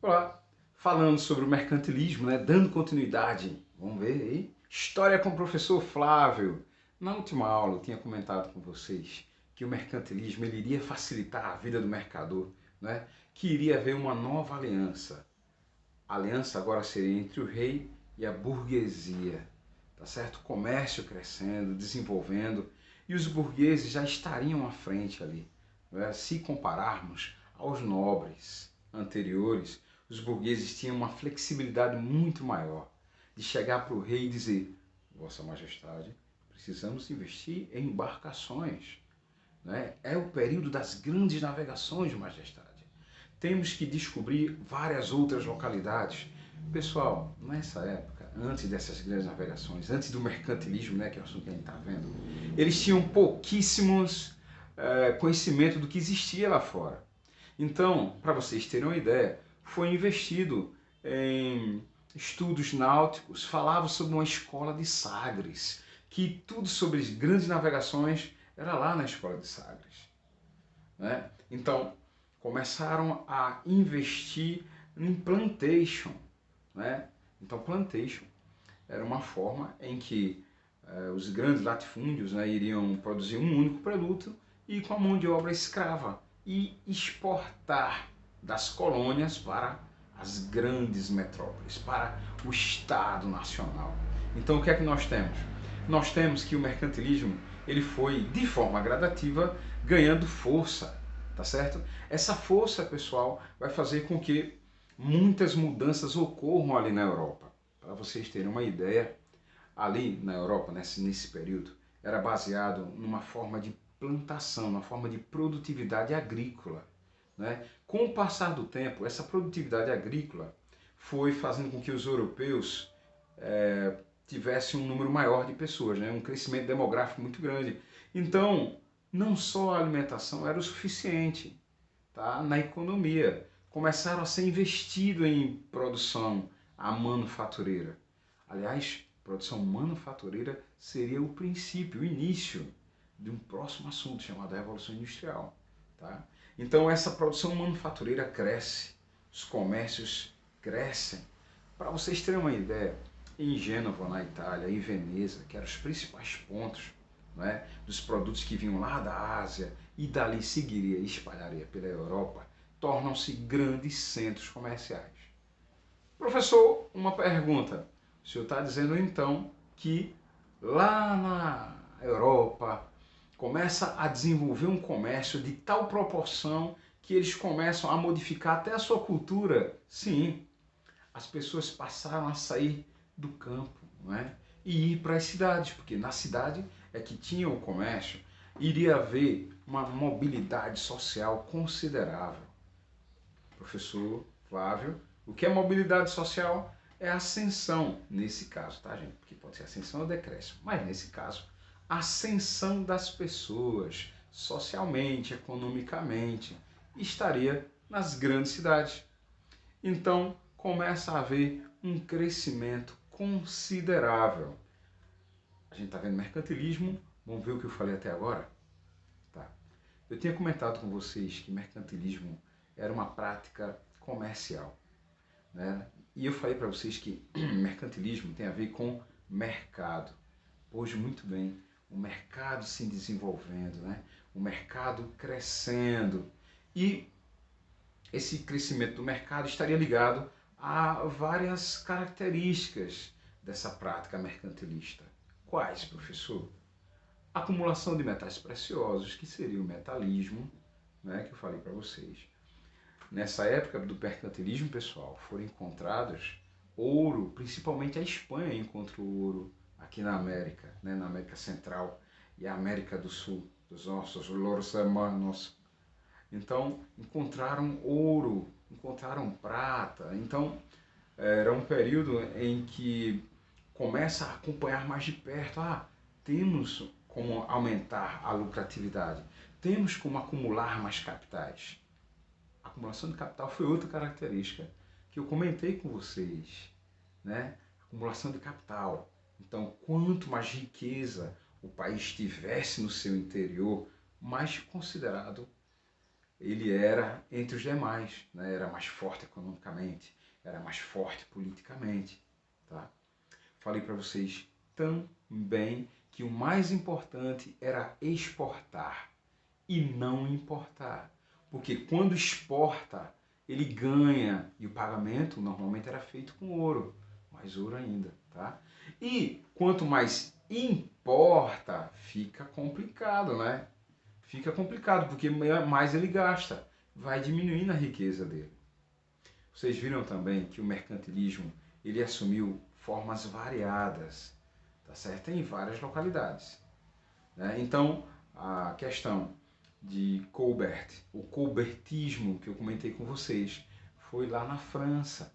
Olá, falando sobre o mercantilismo, dando continuidade, vamos ver aí, história com o professor Flávio. Na última aula eu tinha comentado com vocês que o mercantilismo ele iria facilitar a vida do mercador, que iria haver uma nova aliança. A aliança agora seria entre o rei e a burguesia, tá certo? Comércio crescendo, desenvolvendo, e os burgueses já estariam à frente ali, se compararmos aos nobres anteriores. Os burgueses tinham uma flexibilidade muito maior de chegar para o rei e dizer: Vossa Majestade, precisamos investir em embarcações. É o período das grandes navegações, Majestade. Temos que descobrir várias outras localidades. Pessoal, nessa época, antes dessas grandes navegações, antes do mercantilismo, que é o assunto que a gente está vendo, eles tinham pouquíssimos conhecimento do que existia lá fora. Então, para vocês terem uma ideia, foi investido em estudos náuticos, falava sobre uma escola de Sagres, que tudo sobre as grandes navegações era lá na escola de Sagres. Então, começaram a investir em plantation. Então, plantation era uma forma em que os grandes latifúndios iriam produzir um único produto e com a mão de obra escrava e exportar das colônias para as grandes metrópoles, para o Estado Nacional. Então o que é que nós temos? Nós temos que o mercantilismo ele foi, de forma gradativa, ganhando força, tá certo? Essa força, pessoal, vai fazer com que muitas mudanças ocorram ali na Europa. Para vocês terem uma ideia, ali na Europa, nesse período, era baseado numa forma de plantação, uma forma de produtividade agrícola. Com o passar do tempo, essa produtividade agrícola foi fazendo com que os europeus tivessem um número maior de pessoas, um crescimento demográfico muito grande. Então, não só a alimentação era o suficiente, tá? Na economia. Começaram a ser investido em produção a manufatureira. Aliás, produção manufatureira seria o princípio, o início de um próximo assunto chamado Revolução Industrial. Tá? Então essa produção manufatureira cresce, os comércios crescem. Para vocês terem uma ideia, em Gênova, na Itália, em Veneza, que eram os principais pontos dos produtos que vinham lá da Ásia e dali seguiria e espalharia pela Europa, tornam-se grandes centros comerciais. Professor, uma pergunta. O senhor está dizendo então que lá na Europa começa a desenvolver um comércio de tal proporção que eles começam a modificar até a sua cultura? Sim, as pessoas passaram a sair do campo, e ir para as cidades, porque na cidade é que tinha o comércio, iria haver uma mobilidade social considerável. Professor Flávio, o que é mobilidade social? É ascensão, nesse caso, tá, gente? Porque pode ser ascensão ou decréscimo, mas nesse caso, ascensão das pessoas, socialmente, economicamente, estaria nas grandes cidades. Então, começa a haver um crescimento considerável. A gente está vendo mercantilismo, vamos ver o que eu falei até agora? Tá. Eu tinha comentado com vocês que mercantilismo era uma prática comercial. E eu falei para vocês que mercantilismo tem a ver com mercado. Hoje, muito bem, o mercado se desenvolvendo, o mercado crescendo. E esse crescimento do mercado estaria ligado a várias características dessa prática mercantilista. Quais, professor? Acumulação de metais preciosos, que seria o metalismo, que eu falei para vocês. Nessa época do mercantilismo, pessoal, foram encontrados ouro, principalmente a Espanha encontrou ouro aqui na América, na América Central e a América do Sul, dos nossos los hermanos. Então, encontraram ouro, encontraram prata. Então, era um período em que começa a acompanhar mais de perto. Temos como aumentar a lucratividade, temos como acumular mais capitais. A acumulação de capital foi outra característica que eu comentei com vocês, Acumulação de capital. Então, quanto mais riqueza o país tivesse no seu interior, mais considerado ele era entre os demais, né? Era mais forte economicamente, era mais forte politicamente. Tá? Falei para vocês também que o mais importante era exportar e não importar. Porque quando exporta, ele ganha, e o pagamento normalmente era feito com ouro, mais ouro ainda. Tá? E quanto mais importa, fica complicado, né? Fica complicado, porque mais ele gasta, vai diminuindo a riqueza dele. Vocês viram também que o mercantilismo ele assumiu formas variadas, tá certo? Em várias localidades. Né? Então, a questão de Colbert, o colbertismo que eu comentei com vocês, foi lá na França,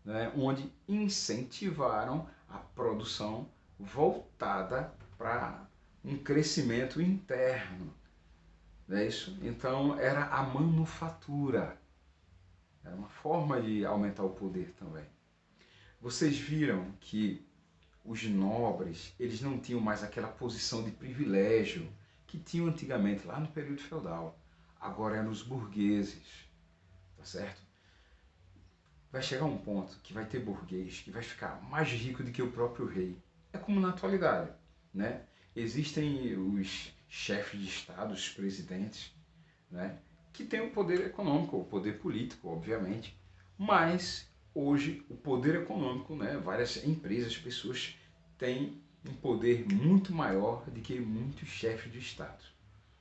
né? Onde incentivaram a produção voltada para um crescimento interno. Não é isso? Então, era a manufatura. Era uma forma de aumentar o poder também. Vocês viram que os nobres, eles não tinham mais aquela posição de privilégio que tinham antigamente, lá no período feudal. Agora eram os burgueses, tá certo? Vai chegar um ponto que vai ter burguês que vai ficar mais rico do que o próprio rei. É como na atualidade, né? Existem os chefes de estado, os presidentes, né? Que têm o poder econômico, o poder político, obviamente, mas hoje o poder econômico, né? Várias empresas, pessoas têm um poder muito maior do que muitos chefes de estado,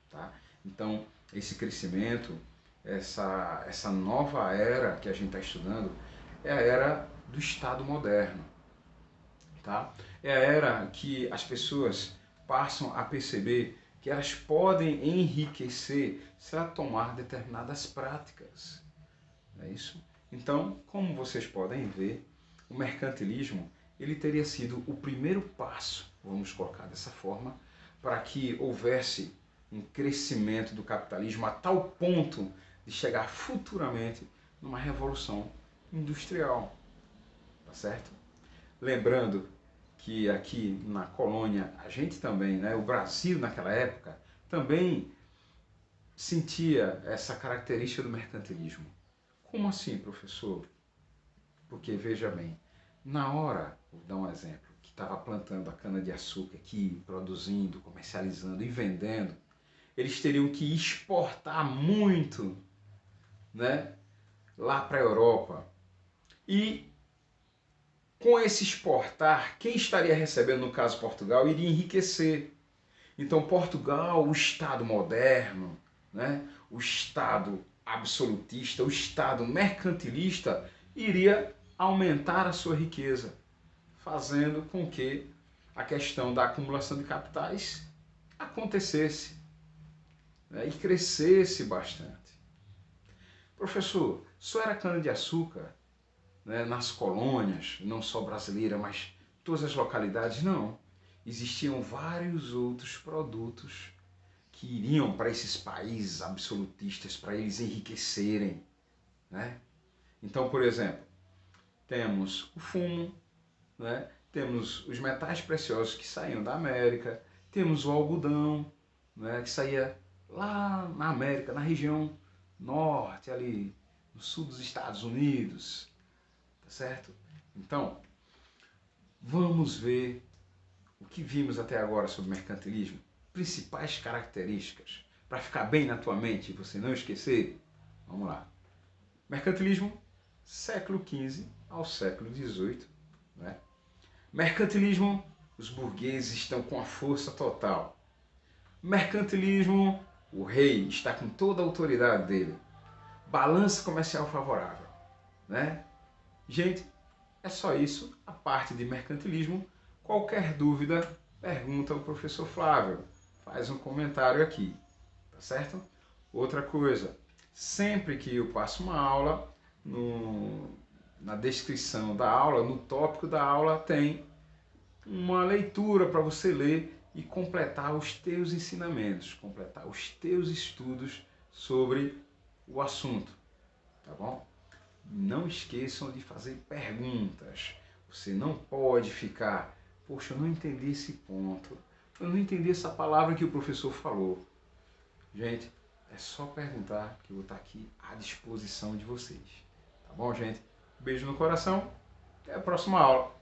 tá? Então, esse crescimento, essa nova era que a gente está estudando, é a era do Estado moderno. Tá? É a era que as pessoas passam a perceber que elas podem enriquecer se ela tomar determinadas práticas. Não é isso? Então, como vocês podem ver, o mercantilismo ele teria sido o primeiro passo, vamos colocar dessa forma, para que houvesse um crescimento do capitalismo a tal ponto de chegar futuramente numa revolução industrial. Tá certo? Lembrando que aqui na colônia, a gente também, né, o Brasil naquela época, também sentia essa característica do mercantilismo. Como assim, professor? Porque, veja bem, na hora, vou dar um exemplo, que estava plantando a cana-de-açúcar aqui, produzindo, comercializando e vendendo, eles teriam que exportar muito, né, lá para a Europa. E com esse exportar, quem estaria recebendo, no caso Portugal, iria enriquecer. Então Portugal, o Estado moderno, né, o Estado absolutista, o Estado mercantilista, iria aumentar a sua riqueza, fazendo com que a questão da acumulação de capitais acontecesse, né, e crescesse bastante. Professor, só era cana-de-açúcar, né, nas colônias, não só brasileira, mas todas as localidades? Não. Existiam vários outros produtos que iriam para esses países absolutistas, para eles enriquecerem. Né? Então, por exemplo, temos o fumo, né? Temos os metais preciosos que saíam da América, temos o algodão, né? Que saía lá na América, na região norte, ali no sul dos Estados Unidos, tá certo? Então, vamos ver o que vimos até agora sobre mercantilismo, principais características, para ficar bem na tua mente e você não esquecer. Vamos lá. Mercantilismo, século XV ao século XVIII. Né? Mercantilismo, os burgueses estão com a força total. Mercantilismo, o rei está com toda a autoridade dele. Balança comercial favorável. Né? Gente, é só isso, a parte de mercantilismo. Qualquer dúvida, pergunta ao professor Flávio. Faz um comentário aqui, tá certo? Outra coisa, sempre que eu passo uma aula, na descrição da aula, no tópico da aula, tem uma leitura para você ler e completar os teus ensinamentos, completar os teus estudos sobre o assunto, tá bom? Não esqueçam de fazer perguntas. Você não pode ficar, poxa, eu não entendi esse ponto, eu não entendi essa palavra que o professor falou. Gente, É só perguntar que eu vou estar aqui à disposição de vocês. Tá bom, gente? Beijo no coração. Até a próxima aula.